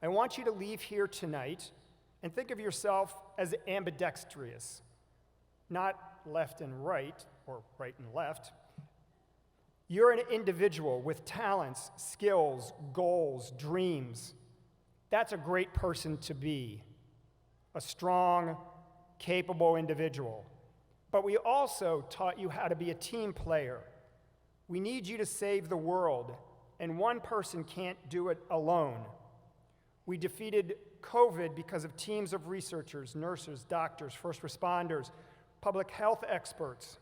I want you to leave here tonight and think of yourself as ambidextrous, not left and right, or right and left. You're an individual with talents, skills, goals, dreams. That's a great person to be, a strong, capable individual. But we also taught you how to be a team player. We need you to save the world, and one person can't do it alone. We defeated COVID because of teams of researchers, nurses, doctors, first responders, public health experts.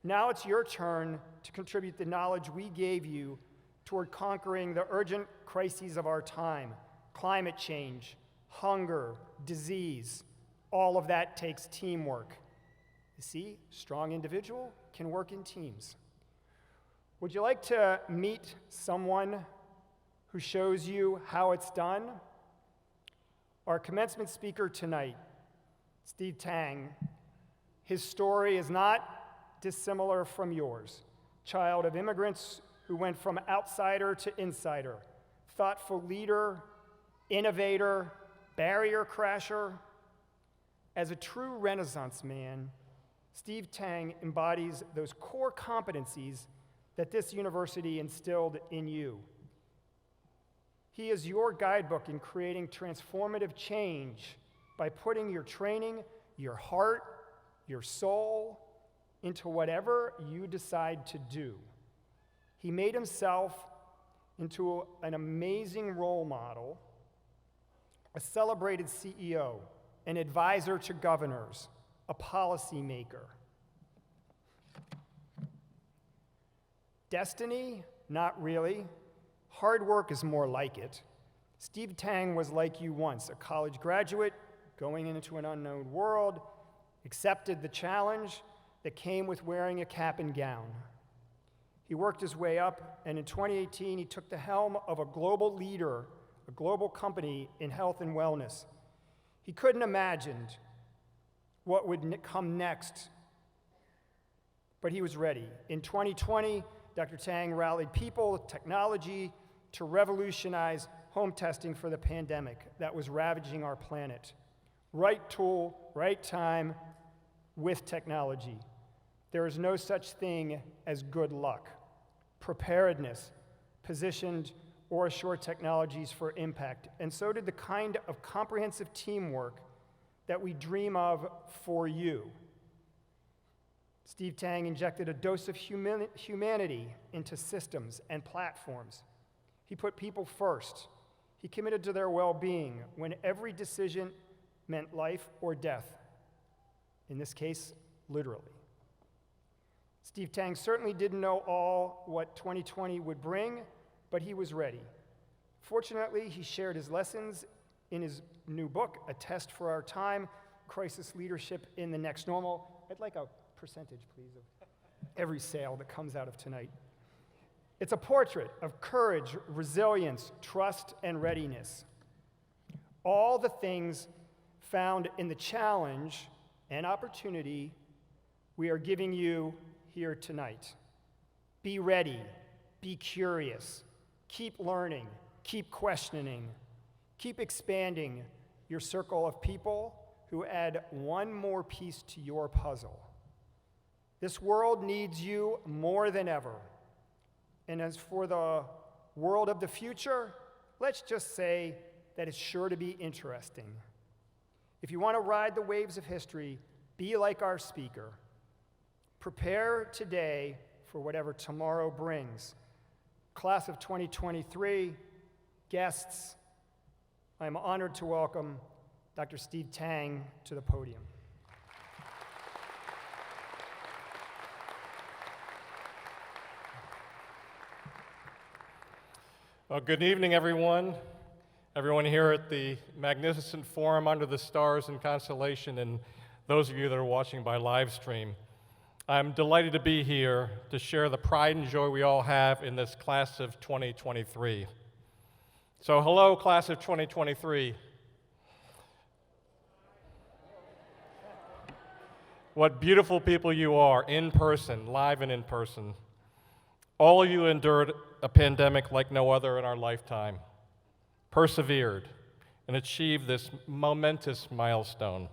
Now it's your turn to contribute the knowledge we gave you toward conquering the urgent crises of our time: climate change, hunger, disease. All of that takes teamwork. You see, strong individual can work in teams. Would you like to meet someone who shows you how it's done? Our commencement speaker tonight, Steve Tang, his story is not dissimilar from yours. Child of immigrants who went from outsider to insider, thoughtful leader, innovator, barrier crasher. As a true Renaissance man, Steve Tang embodies those core competencies that this university instilled in you. He is your guidebook in creating transformative change by putting your training, your heart, your soul into whatever you decide to do. He made himself into an amazing role model, a celebrated CEO, an advisor to governors, a policymaker. Destiny? Not really. Hard work is more like it. Steve Tang was like you once, a college graduate going into an unknown world, accepted the challenge that came with wearing a cap and gown. He worked his way up, and in 2018, he took the helm of a global leader, a global company in health and wellness. He couldn't imagine what would come next, but he was ready. In 2020, Dr. Tang rallied people, technology, to revolutionize home testing for the pandemic that was ravaging our planet. Right tool, right time, with technology. There is no such thing as good luck. Preparedness positioned or assured technologies for impact, and so did the kind of comprehensive teamwork that we dream of for you. Steve Tang injected a dose of humanity into systems and platforms. He put people first. He committed to their well-being when every decision meant life or death. In this case, literally. Steve Tang certainly didn't know all what 2020 would bring, but he was ready. Fortunately, he shared his lessons in his new book, A Test for Our Time, Crisis Leadership in the Next Normal. I'd like a percentage, please, of every sale that comes out of tonight. It's a portrait of courage, resilience, trust, and readiness. All the things found in the challenge and opportunity we are giving you here tonight. Be ready, be curious, keep learning, keep questioning, keep expanding your circle of people who add one more piece to your puzzle. This world needs you more than ever. And as for the world of the future, let's just say that it's sure to be interesting. If you want to ride the waves of history, be like our speaker. Prepare today for whatever tomorrow brings. Class of 2023, guests, I'm honored to welcome Dr. Steve Tang to the podium. Well, good evening, everyone. Everyone here at the magnificent forum under the stars and constellation, and those of you that are watching by live stream. I'm delighted to be here to share the pride and joy we all have in this class of 2023. So hello, class of 2023. What beautiful people you are, in person, live and in person. All of you endured a pandemic like no other in our lifetime. persevered, and achieved this momentous milestone.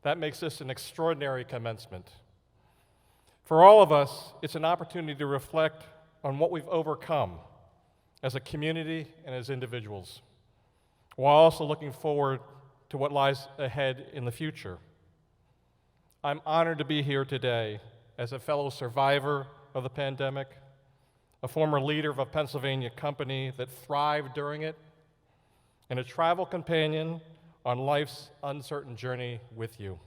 That makes this an extraordinary commencement. For all of us, it's an opportunity to reflect on what we've overcome as a community and as individuals, while also looking forward to what lies ahead in the future. I'm honored to be here today as a fellow survivor of the pandemic, a former leader of a Pennsylvania company that thrived during it, and a travel companion on life's uncertain journey with you.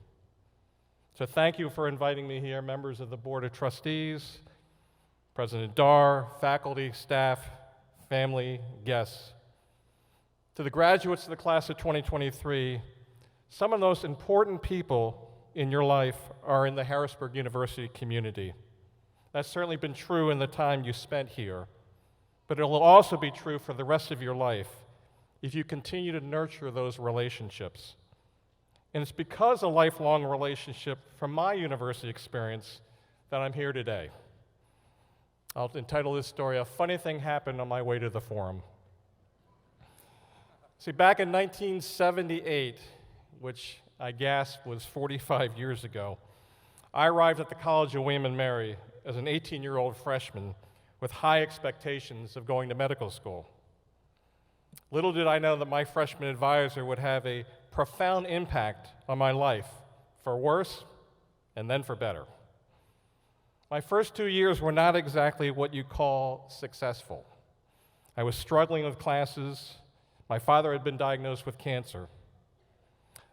So thank you for inviting me here, members of the Board of Trustees, President Darr, faculty, staff, family, guests. To the graduates of the class of 2023, some of the most important people in your life are in the Harrisburg University community. That's certainly been true in the time you spent here, but it will also be true for the rest of your life if you continue to nurture those relationships. And it's because of a lifelong relationship from my university experience that I'm here today. I'll entitle this story, "A Funny Thing Happened on My Way to the Forum." See, back in 1978, which I gasp was 45 years ago, I arrived at the College of William & Mary as an 18-year-old freshman with high expectations of going to medical school. Little did I know that my freshman advisor would have a profound impact on my life, for worse and then for better. My first 2 years were not exactly what you call successful. I was struggling with classes. My father had been diagnosed with cancer.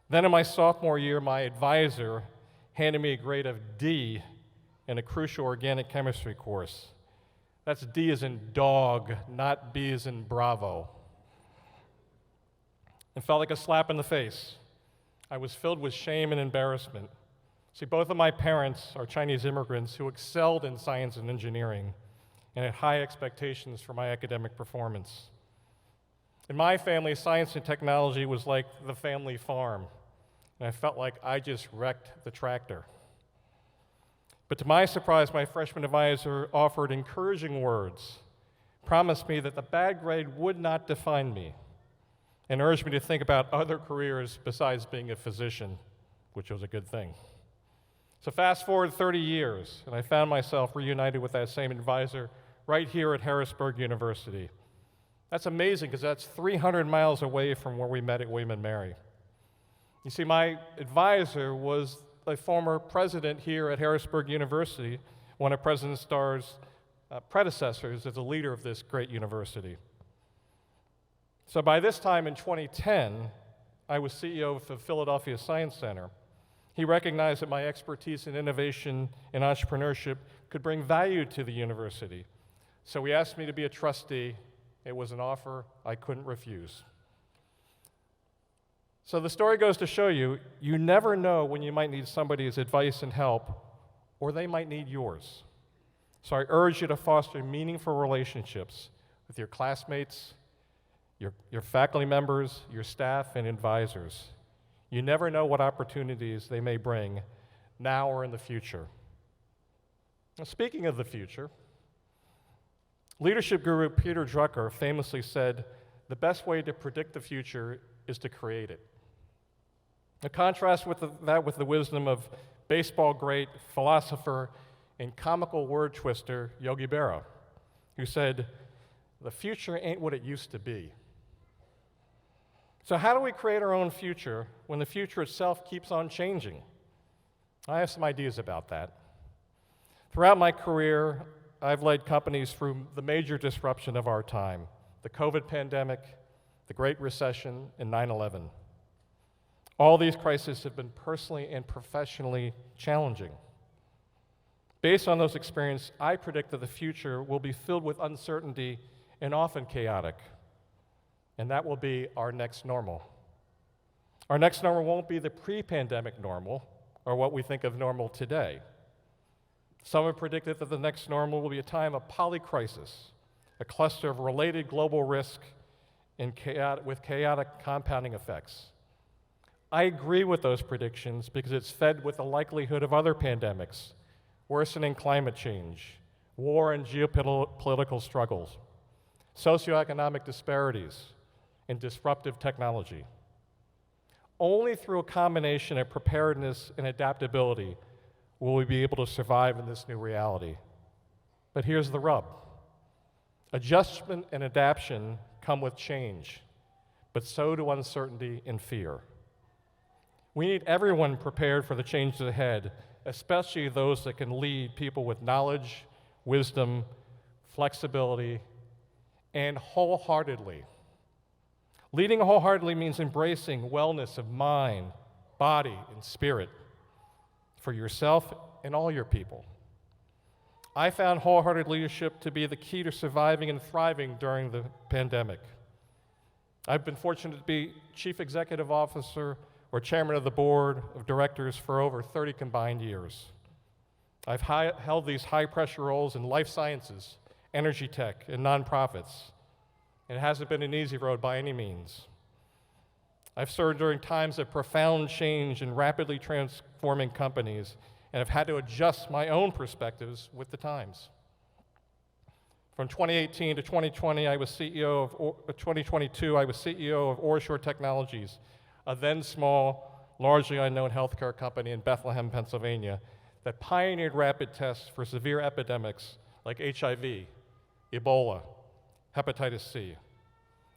Then in my sophomore year, my advisor handed me a grade of D in a crucial organic chemistry course. That's D as in dog, not B as in Bravo. It felt like a slap in the face. I was filled with shame and embarrassment. See, both of my parents are Chinese immigrants who excelled in science and engineering and had high expectations for my academic performance. In my family, science and technology was like the family farm, and I felt like I just wrecked the tractor. But to my surprise, my freshman advisor offered encouraging words, promised me that the bad grade would not define me, and urged me to think about other careers besides being a physician, which was a good thing. So fast forward 30 years, and I found myself reunited with that same advisor right here at Harrisburg University. That's amazing because that's 300 miles away from where we met at William & Mary. You see, my advisor was a former president here at Harrisburg University, one of President Darr's predecessors as a leader of this great university. So by this time in 2010, I was CEO of the Philadelphia Science Center. He recognized that my expertise in innovation and entrepreneurship could bring value to the university. So he asked me to be a trustee. It was an offer I couldn't refuse. So the story goes to show you, you never know when you might need somebody's advice and help, or they might need yours. So I urge you to foster meaningful relationships with your classmates, your faculty members, your staff, and advisors. You never know what opportunities they may bring now or in the future. Now, speaking of the future, leadership guru Peter Drucker famously said, "The best way to predict the future is to create it." A contrast with that with the wisdom of baseball great, philosopher, and comical word twister Yogi Berra, who said, "The future ain't what it used to be." So how do we create our own future when the future itself keeps on changing? I have some ideas about that. Throughout my career, I've led companies through the major disruption of our time, the COVID pandemic, the Great Recession, and 9/11. All these crises have been personally and professionally challenging. Based on those experiences, I predict that the future will be filled with uncertainty and often chaotic, and that will be our next normal. Our next normal won't be the pre-pandemic normal, or what we think of normal today. Some have predicted that the next normal will be a time of polycrisis, a cluster of related global risk and with chaotic compounding effects. I agree with those predictions because it's fed with the likelihood of other pandemics, worsening climate change, war and geopolitical struggles, socioeconomic disparities, and disruptive technology. Only through a combination of preparedness and adaptability will we be able to survive in this new reality. But here's the rub. Adjustment and adaptation come with change, but so do uncertainty and fear. We need everyone prepared for the changes ahead, especially those that can lead people with knowledge, wisdom, flexibility, and wholeheartedly. Leading wholeheartedly means embracing wellness of mind, body, and spirit for yourself and all your people. I found wholehearted leadership to be the key to surviving and thriving during the pandemic. I've been fortunate to be Chief Executive Officer or Chairman of the Board of Directors for over 30 combined years. I've held these high-pressure roles in life sciences, energy tech, and nonprofits. And it hasn't been an easy road by any means. I've served during times of profound change in rapidly transforming companies, and have had to adjust my own perspectives with the times. From 2018 to 2020, 2022, I was CEO of Orshore Technologies, a then small, largely unknown healthcare company in Bethlehem, Pennsylvania, that pioneered rapid tests for severe epidemics like HIV, Ebola, hepatitis C.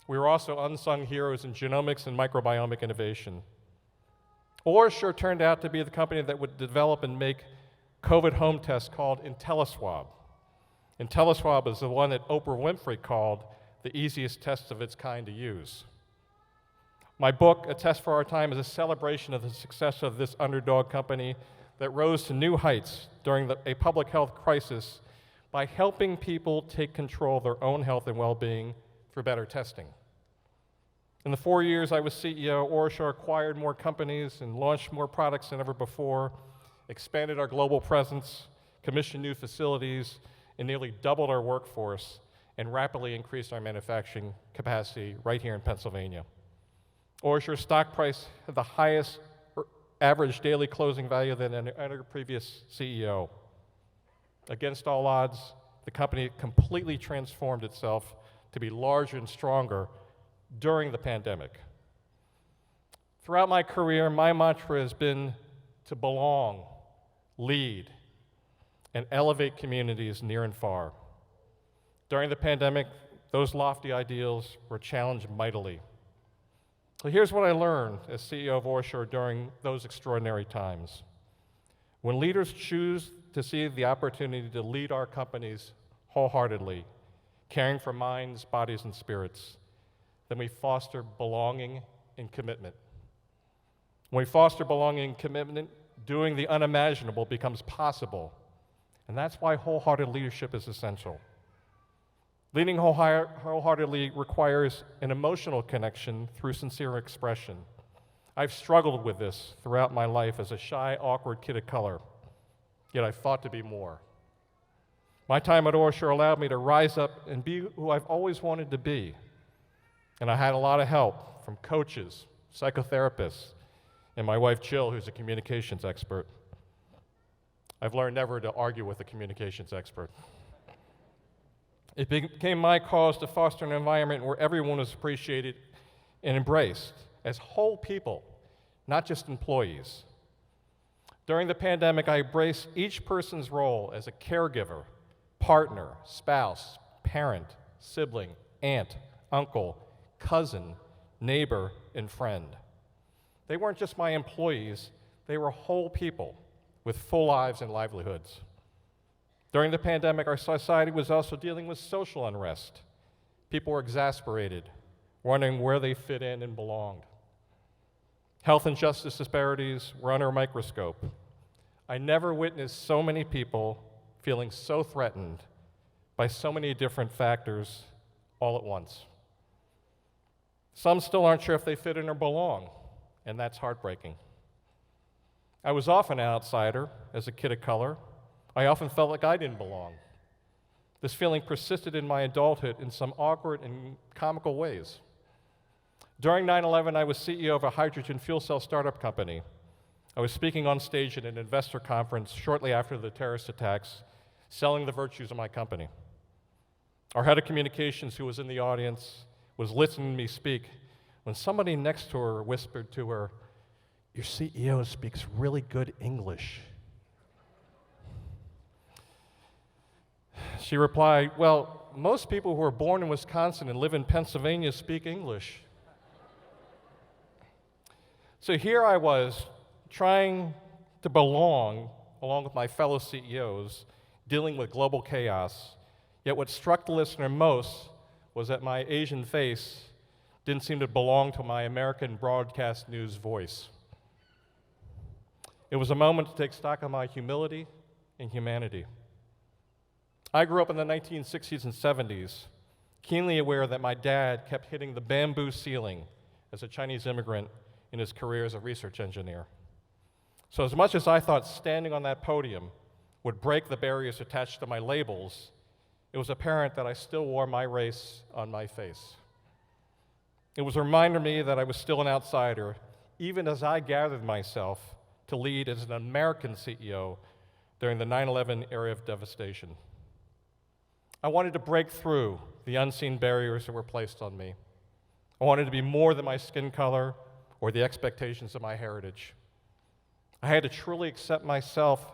We were also unsung heroes in genomics and microbiomic innovation. Orshore turned out to be the company that would develop and make COVID home tests called IntelliSwab. IntelliSwab is the one that Oprah Winfrey called the easiest test of its kind to use. My book, A Test for Our Time, is a celebration of the success of this underdog company that rose to new heights during a public health crisis by helping people take control of their own health and well-being through better testing. In the 4 years I was CEO, Orshore acquired more companies and launched more products than ever before, expanded our global presence, commissioned new facilities, and nearly doubled our workforce, and rapidly increased our manufacturing capacity right here in Pennsylvania. Orshore's stock price had the highest average daily closing value than any previous CEO. Against all odds, the company completely transformed itself to be larger and stronger during the pandemic. Throughout my career, my mantra has been to belong, lead, and elevate communities near and far. During the pandemic, those lofty ideals were challenged mightily. So here's what I learned as CEO of Orshore during those extraordinary times. When leaders choose to see the opportunity to lead our companies wholeheartedly, caring for minds, bodies, and spirits, then we foster belonging and commitment. When we foster belonging and commitment, doing the unimaginable becomes possible. And that's why wholehearted leadership is essential. Leading wholeheartedly requires an emotional connection through sincere expression. I've struggled with this throughout my life as a shy, awkward kid of color, yet I fought to be more. My time at Orshore allowed me to rise up and be who I've always wanted to be. And I had a lot of help from coaches, psychotherapists, and my wife Jill, who's a communications expert. I've learned never to argue with a communications expert. It became my cause to foster an environment where everyone was appreciated and embraced as whole people, not just employees. During the pandemic, I embraced each person's role as a caregiver, partner, spouse, parent, sibling, aunt, uncle, cousin, neighbor, and friend. They weren't just my employees, they were whole people with full lives and livelihoods. During the pandemic, our society was also dealing with social unrest. People were exasperated, wondering where they fit in and belonged. Health and justice disparities were under a microscope. I never witnessed so many people feeling so threatened by so many different factors all at once. Some still aren't sure if they fit in or belong, and that's heartbreaking. I was often an outsider as a kid of color. I often felt like I didn't belong. This feeling persisted in my adulthood in some awkward and comical ways. During 9/11, I was CEO of a hydrogen fuel cell startup company. I was speaking on stage at an investor conference shortly after the terrorist attacks, selling the virtues of my company. Our head of communications, who was in the audience, was listening to me speak, when somebody next to her whispered to her, "Your CEO speaks really good English." She replied, "Well, most people who are born in Wisconsin and live in Pennsylvania speak English." So here I was, trying to belong along with my fellow CEOs, dealing with global chaos. Yet what struck the listener most was that my Asian face didn't seem to belong to my American broadcast news voice. It was a moment to take stock of my humility and humanity. I grew up in the 1960s and 70s, keenly aware that my dad kept hitting the bamboo ceiling as a Chinese immigrant in his career as a research engineer. So as much as I thought standing on that podium would break the barriers attached to my labels, it was apparent that I still wore my race on my face. It was a reminder to me that I was still an outsider, even as I gathered myself to lead as an American CEO during the 9/11 era of devastation. I wanted to break through the unseen barriers that were placed on me. I wanted to be more than my skin color or the expectations of my heritage. I had to truly accept myself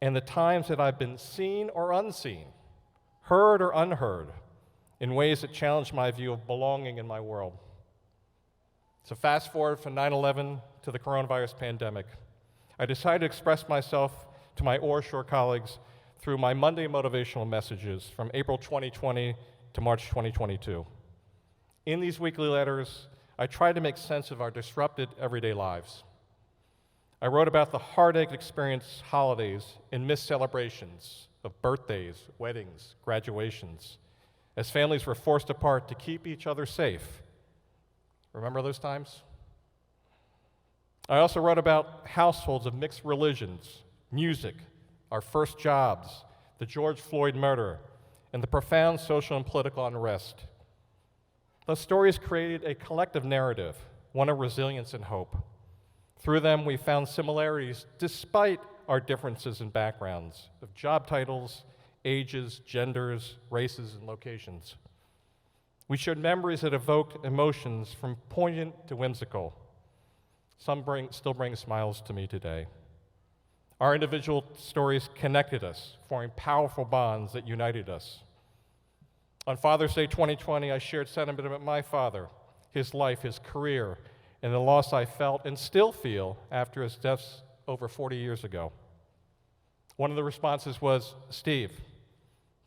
and the times that I've been seen or unseen, heard or unheard, in ways that challenged my view of belonging in my world. So fast forward from 9/11 to the coronavirus pandemic. I decided to express myself to my Orshore colleagues through my Monday motivational messages from April 2020 to March 2022. In these weekly letters, I tried to make sense of our disrupted everyday lives. I wrote about the heartache experienced holidays and missed celebrations of birthdays, weddings, graduations, as families were forced apart to keep each other safe. Remember those times? I also wrote about households of mixed religions, music, our first jobs, the George Floyd murder, and the profound social and political unrest. Those stories created a collective narrative, one of resilience and hope. Through them, we found similarities despite our differences in backgrounds of job titles, ages, genders, races, and locations. We shared memories that evoked emotions from poignant to whimsical. Some still bring smiles to me today. Our individual stories connected us, forming powerful bonds that united us. On Father's Day 2020, I shared sentiment about my father, his life, his career, and the loss I felt and still feel after his death over 40 years ago. One of the responses was, "Steve,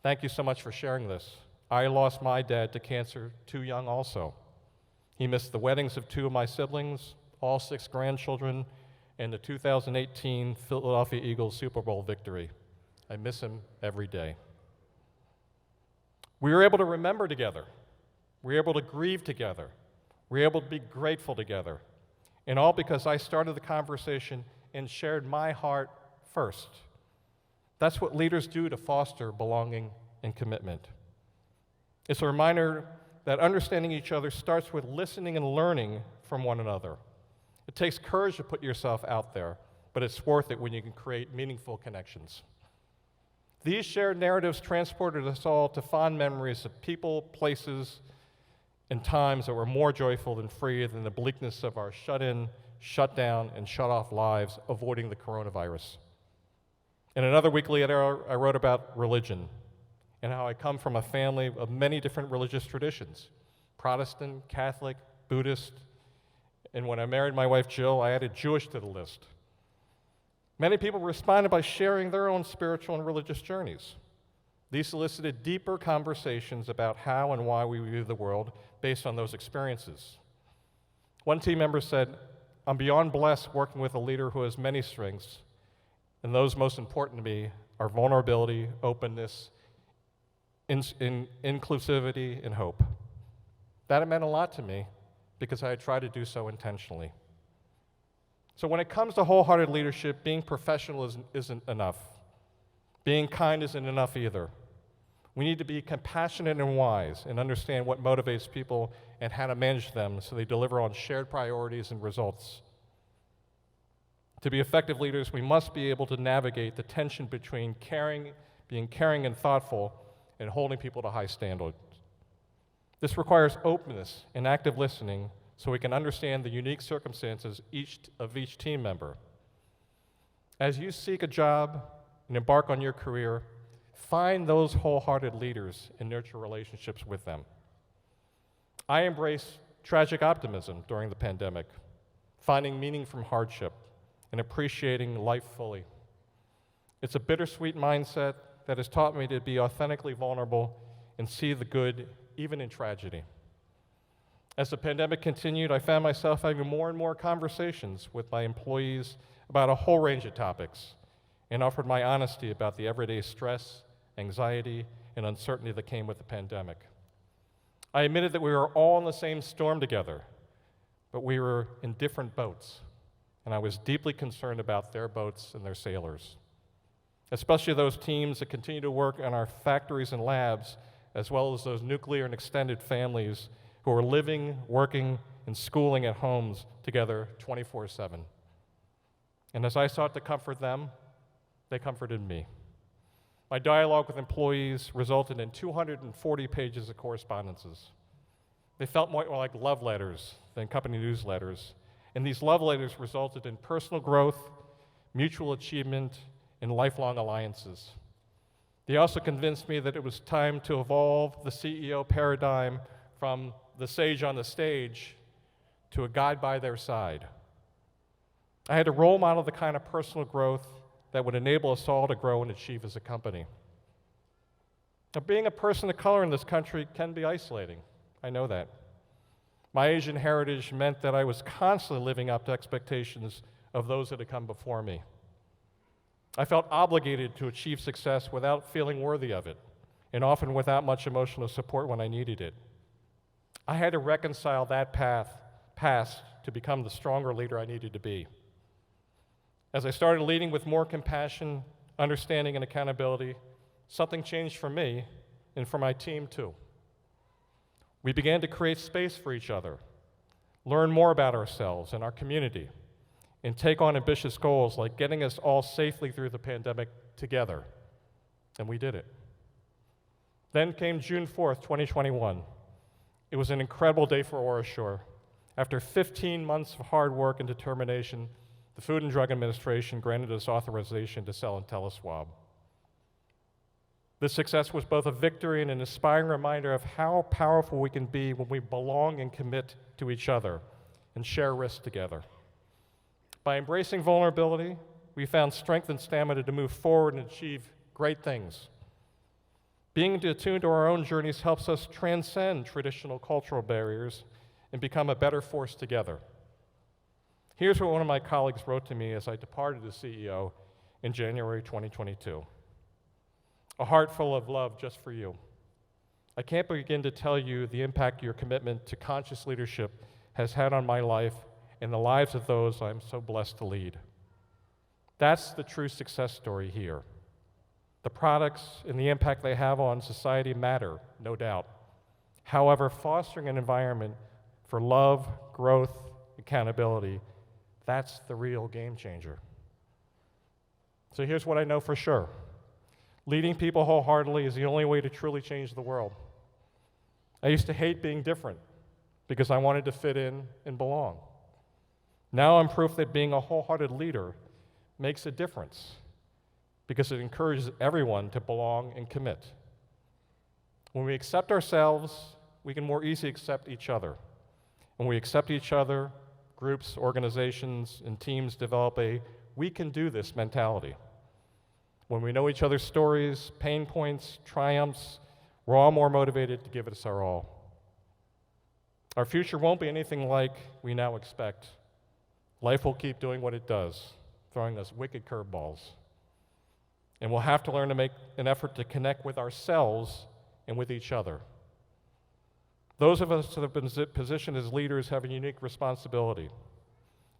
thank you so much for sharing this. I lost my dad to cancer too young also. He missed the weddings of 2 of my siblings, all 6 grandchildren, and the 2018 Philadelphia Eagles Super Bowl victory. I miss him every day." We were able to remember together. We were able to grieve together. We were able to be grateful together. And all because I started the conversation and shared my heart first. That's what leaders do to foster belonging and commitment. It's a reminder that understanding each other starts with listening and learning from one another. It takes courage to put yourself out there, but it's worth it when you can create meaningful connections. These shared narratives transported us all to fond memories of people, places, and times that were more joyful and free than the bleakness of our shut-in, shut-down, and shut-off lives avoiding the coronavirus. In another weekly letter, I wrote about religion and how I come from a family of many different religious traditions, Protestant, Catholic, Buddhist, and when I married my wife Jill, I added Jewish to the list. Many people responded by sharing their own spiritual and religious journeys. These elicited deeper conversations about how and why we view the world based on those experiences. One team member said, "I'm beyond blessed working with a leader who has many strengths, and those most important to me are vulnerability, openness, inclusivity, and hope." That meant a lot to me because I had tried to do so intentionally. So when it comes to wholehearted leadership, being professional isn't enough. Being kind isn't enough either. We need to be compassionate and wise and understand what motivates people and how to manage them so they deliver on shared priorities and results. To be effective leaders, we must be able to navigate the tension between being caring and thoughtful and holding people to high standards. This requires openness and active listening so we can understand the unique circumstances of each team member. As you seek a job and embark on your career, find those wholehearted leaders and nurture relationships with them. I embrace tragic optimism during the pandemic, finding meaning from hardship and appreciating life fully. It's a bittersweet mindset that has taught me to be authentically vulnerable and see the good even in tragedy. As the pandemic continued, I found myself having more and more conversations with my employees about a whole range of topics and offered my honesty about the everyday stress, anxiety, and uncertainty that came with the pandemic. I admitted that we were all in the same storm together, but we were in different boats, and I was deeply concerned about their boats and their sailors, especially those teams that continue to work in our factories and labs, as well as those nuclear and extended families who are living, working, and schooling at homes together 24/7. And as I sought to comfort them, they comforted me. My dialogue with employees resulted in 240 pages of correspondences. They felt more like love letters than company newsletters, and these love letters resulted in personal growth, mutual achievement, and lifelong alliances. They also convinced me that it was time to evolve the CEO paradigm from the sage on the stage to a guide by their side. I had to role model the kind of personal growth that would enable us all to grow and achieve as a company. Now, being a person of color in this country can be isolating. I know that. My Asian heritage meant that I was constantly living up to expectations of those that had come before me. I felt obligated to achieve success without feeling worthy of it, and often without much emotional support when I needed it. I had to reconcile that past to become the stronger leader I needed to be. As I started leading with more compassion, understanding, and accountability, something changed for me and for my team too. We began to create space for each other, learn more about ourselves and our community, and take on ambitious goals like getting us all safely through the pandemic together. And we did it. Then came June 4th, 2021. It was an incredible day for OraSure. After 15 months of hard work and determination, the Food and Drug Administration granted us authorization to sell IntelliSwab. This success was both a victory and an inspiring reminder of how powerful we can be when we belong and commit to each other and share risks together. By embracing vulnerability, we found strength and stamina to move forward and achieve great things. Being attuned to our own journeys helps us transcend traditional cultural barriers and become a better force together. Here's what one of my colleagues wrote to me as I departed as CEO in January 2022. A heart full of love just for you. I can't begin to tell you the impact your commitment to conscious leadership has had on my life and the lives of those I'm so blessed to lead. That's the true success story here. The products and the impact they have on society matter, no doubt. However, fostering an environment for love, growth, accountability, that's the real game changer. So here's what I know for sure. Leading people wholeheartedly is the only way to truly change the world. I used to hate being different because I wanted to fit in and belong. Now I'm proof that being a wholehearted leader makes a difference because it encourages everyone to belong and commit. When we accept ourselves, we can more easily accept each other. When we accept each other, groups, organizations, and teams develop a "we can do this" mentality. When we know each other's stories, pain points, triumphs, we're all more motivated to give it our all. Our future won't be anything like we now expect. Life will keep doing what it does, throwing us wicked curveballs. And we'll have to learn to make an effort to connect with ourselves and with each other. Those of us that have been positioned as leaders have a unique responsibility.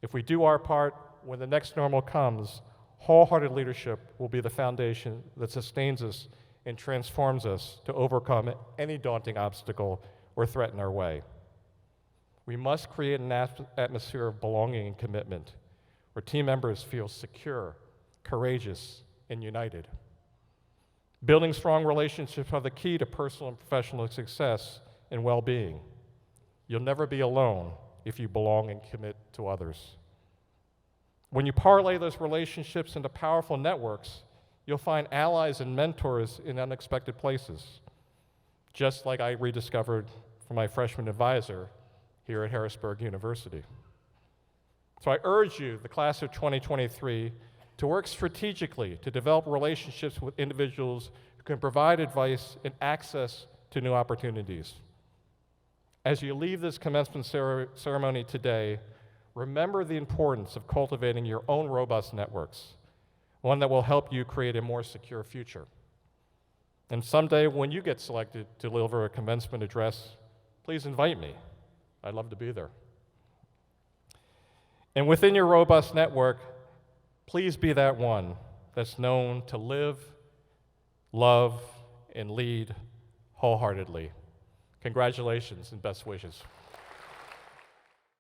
If we do our part, when the next normal comes, wholehearted leadership will be the foundation that sustains us and transforms us to overcome any daunting obstacle or threat in our way. We must create an atmosphere of belonging and commitment where team members feel secure, courageous, and united. Building strong relationships are the key to personal and professional success and well-being. You'll never be alone if you belong and commit to others. When you parlay those relationships into powerful networks, you'll find allies and mentors in unexpected places, just like I rediscovered from my freshman advisor here at Harrisburg University. So I urge you, the class of 2023, to work strategically to develop relationships with individuals who can provide advice and access to new opportunities. As you leave this commencement ceremony today, remember the importance of cultivating your own robust networks, one that will help you create a more secure future. And someday when you get selected to deliver a commencement address, please invite me. I'd love to be there. And within your robust network, please be that one that's known to live, love, and lead wholeheartedly. Congratulations and best wishes.